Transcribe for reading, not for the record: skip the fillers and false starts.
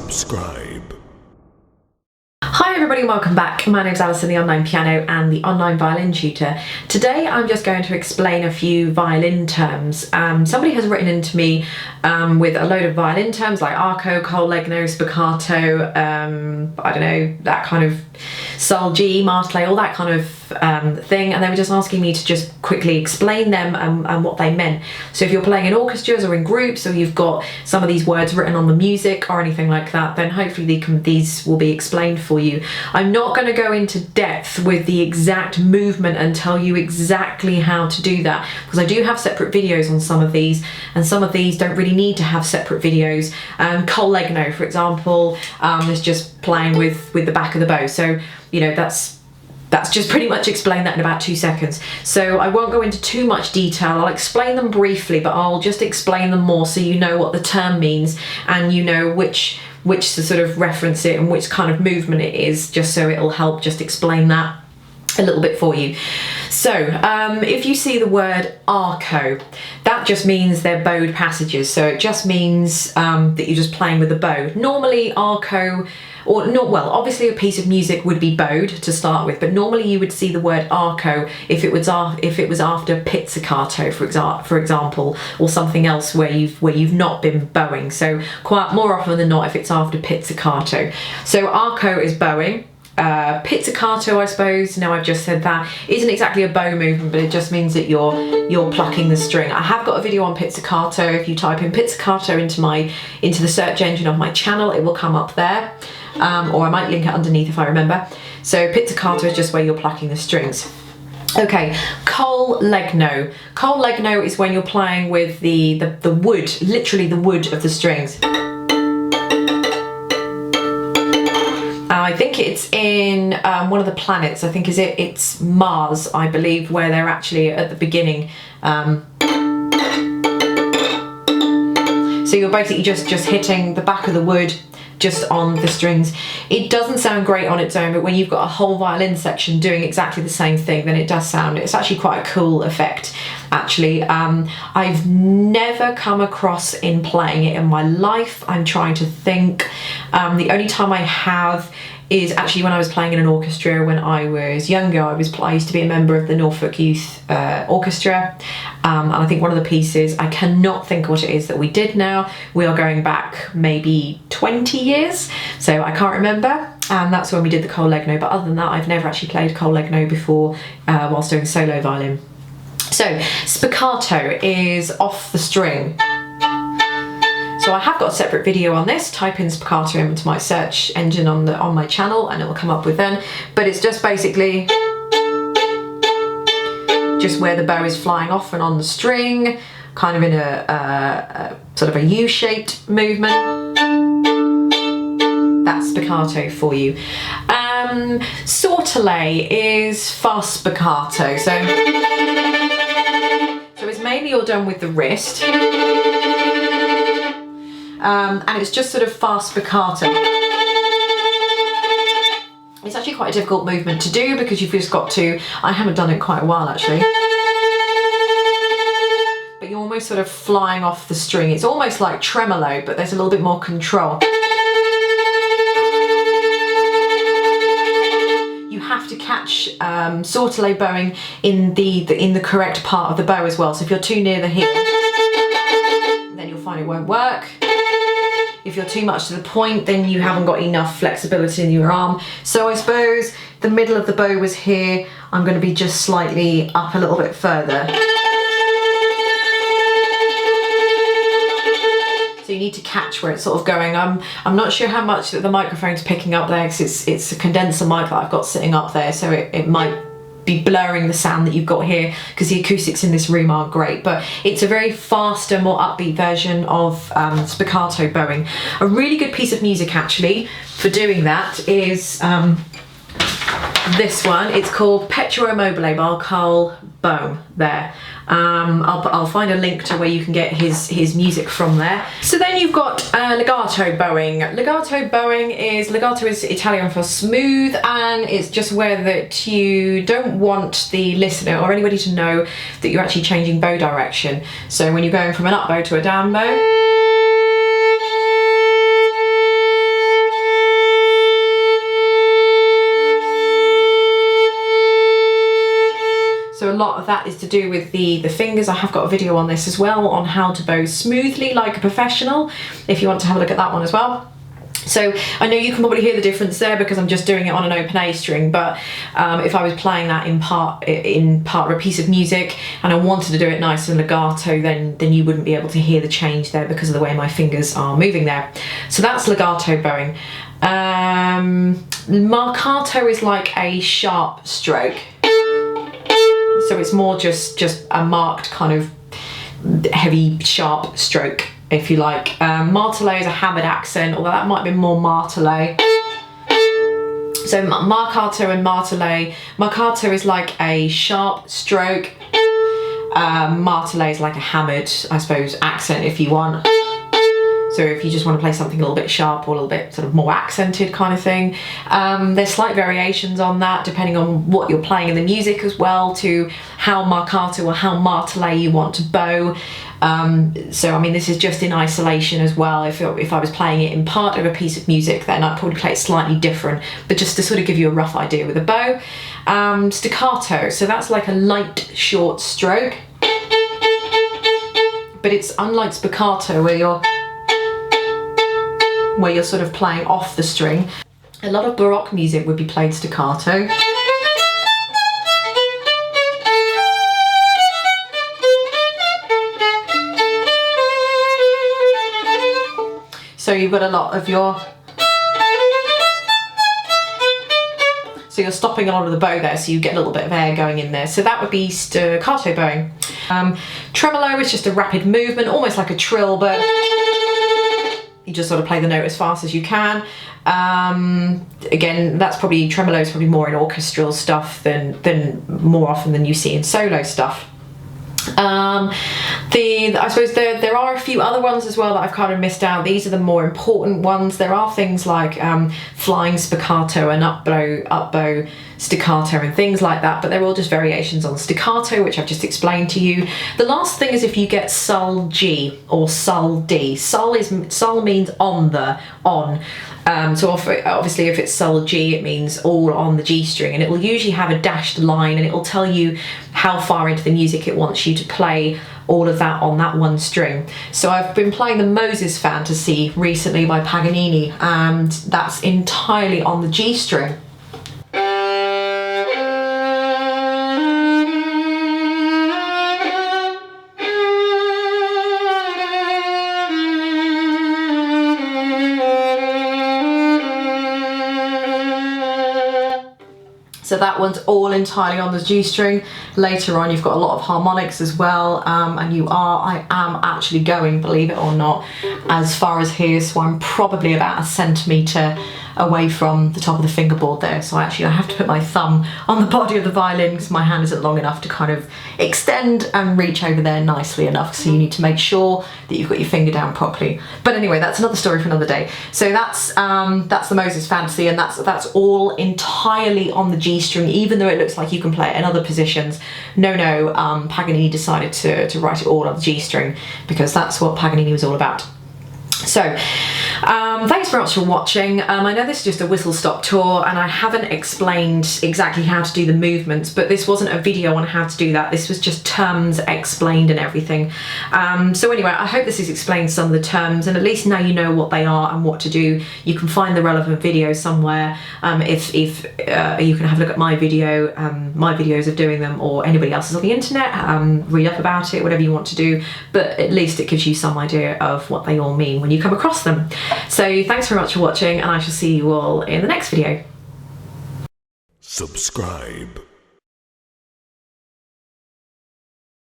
subscribe. Hi everybody, welcome back. My name's Alison, the online piano and the online violin tutor. Today I'm just going to explain a few violin terms. Somebody has written into me with a load of violin terms like arco, col legno, spiccato, I don't know, that kind of sol G, martelé, all that kind of thing, and they were just asking me to just quickly explain them and what they meant. So if you're playing in orchestras or in groups, or you've got some of these words written on the music or anything like that, then hopefully these will be explained for you. I'm not going to go into depth with the exact movement and tell you exactly how to do that, because I do have separate videos on some of these, and some of these don't really need to have separate videos. Col legno, for example, is just playing with the back of the bow. So, you know, that's just pretty much explain that in about 2 seconds. So I won't go into too much detail. I'll explain them briefly, but I'll just explain them more so you know what the term means and you know which to sort of reference it and which kind of movement it is, just so it'll help just explain that a little bit for you. So if you see the word arco, that just means they're bowed passages. So it just means that you're just playing with the bow. Normally arco, or not, well, obviously a piece of music would be bowed to start with, but normally you would see the word arco if it was after pizzicato, for example, or something else where you've not been bowing. So quite more often than not, if it's after pizzicato. So arco is bowing. Pizzicato, I suppose, now I've just said that, isn't exactly a bow movement, but it just means that you're plucking the string. I have got a video on pizzicato. If you type in pizzicato into the search engine of my channel, it will come up there, or I might link it underneath if I remember. So pizzicato is just where you're plucking the strings. Okay, col legno. Col legno is when you're playing with the wood, literally the wood of the strings. I think it's in one of the planets. I think it's Mars, I believe, where they're actually at the beginning. So you're basically just hitting the back of the wood just on the strings. It doesn't sound great on its own, but when you've got a whole violin section doing exactly the same thing, then it's actually quite a cool effect, actually. I've never come across in playing it in my life. I'm trying to think. The only time I have is actually when I was playing in an orchestra when I was younger. I used to be a member of the Norfolk Youth Orchestra, and I think one of the pieces, I cannot think what it is that we did now. We are going back maybe 20 years, so I can't remember, and that's when we did the col legno. But other than that, I've never actually played col legno before whilst doing solo violin. So spiccato is off the string. So I have got a separate video on this. Type in spiccato into my search engine on my channel and it will come up with then. But it's just basically just where the bow is flying off and on the string, kind of in a sort of a U-shaped movement. That's spiccato for you. Sortelé is fast spiccato. So it's mainly all done with the wrist. And it's just sort of fast spiccato. It's actually quite a difficult movement to do because you've just got to, I haven't done it in quite a while actually, but you're almost sort of flying off the string. It's almost like tremolo, but there's a little bit more control. You have to catch sortelé bowing in the correct part of the bow as well. So if you're too near the heel, then you'll find it won't work. If you're too much to the point, then you haven't got enough flexibility in your arm. So I suppose the middle of the bow was here. I'm going to be just slightly up a little bit further. So you need to catch where it's sort of going. I'm not sure how much that the microphone's picking up there, because it's a condenser mic that I've got sitting up there, so it might be blurring the sound that you've got here because the acoustics in this room aren't great. But it's a very faster, more upbeat version of spiccato bowing. A really good piece of music actually for doing that is this one. It's called Petro Mobile by Carl Bohm there. I'll find a link to where you can get his music from there. So then you've got legato bowing. Legato is Italian for smooth, and it's just where that you don't want the listener or anybody to know that you're actually changing bow direction. So when you're going from an up bow to a down bow, So a lot of that is to do with the fingers. I have got a video on this as well, on how to bow smoothly like a professional, if you want to have a look at that one as well. So I know you can probably hear the difference there because I'm just doing it on an open A string, but if I was playing that in part of a piece of music and I wanted to do it nice and legato, then you wouldn't be able to hear the change there because of the way my fingers are moving there. So that's legato bowing. Marcato is like a sharp stroke. So it's more just a marked kind of heavy, sharp stroke, if you like. Martelé is a hammered accent, although that might be more martelé. So marcato and martelé. Marcato is like a sharp stroke. Martelé is like a hammered, I suppose, accent, if you want. So if you just want to play something a little bit sharp or a little bit sort of more accented kind of thing. There's slight variations on that depending on what you're playing in the music as well, to how marcato or how martelé you want to bow. So I mean, this is just in isolation as well. If I was playing it in part of a piece of music, then I'd probably play it slightly different, but just to sort of give you a rough idea with a bow. Staccato, so that's like a light short stroke, but it's unlike spiccato where you're sort of playing off the string. A lot of Baroque music would be played staccato. So you've got a lot of so you're stopping a lot of the bow there, so you get a little bit of air going in there. So that would be staccato bowing. Tremolo is just a rapid movement, almost like a trill, but you just sort of play the note as fast as you can. Again, tremolo is probably more in orchestral stuff than more often than you see in solo stuff. I suppose there are a few other ones as well that I've kind of missed out. These are the more important ones. There are things like flying spiccato and up bow staccato and things like that, but they're all just variations on staccato, which I've just explained to you. The last thing is if you get sul G or sul D. Sul means on. So obviously if it's sul G, it means all on the G string, and it will usually have a dashed line and it will tell you how far into the music it wants you to play all of that on that one string. So I've been playing the Moses Fantasy recently by Paganini, and that's entirely on the G string. So that one's all entirely on the G string. Later on, you've got a lot of harmonics as well, and I am actually going, believe it or not, as far as here, so I'm probably about a centimetre away from the top of the fingerboard there. So I have to put my thumb on the body of the violin because my hand isn't long enough to kind of extend and reach over there nicely enough. So you need to make sure that you've got your finger down properly. But anyway, that's another story for another day. So that's the Moses Fantasy, and that's all entirely on the G string, even though it looks like you can play it in other positions. No, Paganini decided to write it all on the G string because that's what Paganini was all about. So thanks very much for watching. I know this is just a whistle-stop tour and I haven't explained exactly how to do the movements, but this wasn't a video on how to do that. This was just terms explained and everything. So anyway, I hope this has explained some of the terms, and at least now you know what they are and what to do. You can find the relevant video somewhere. If you can have a look at my video, my videos of doing them, or anybody else's on the internet, read up about it, whatever you want to do, but at least it gives you some idea of what they all mean when you come across them. So thanks very much for watching, and I shall see you all in the next video. Subscribe.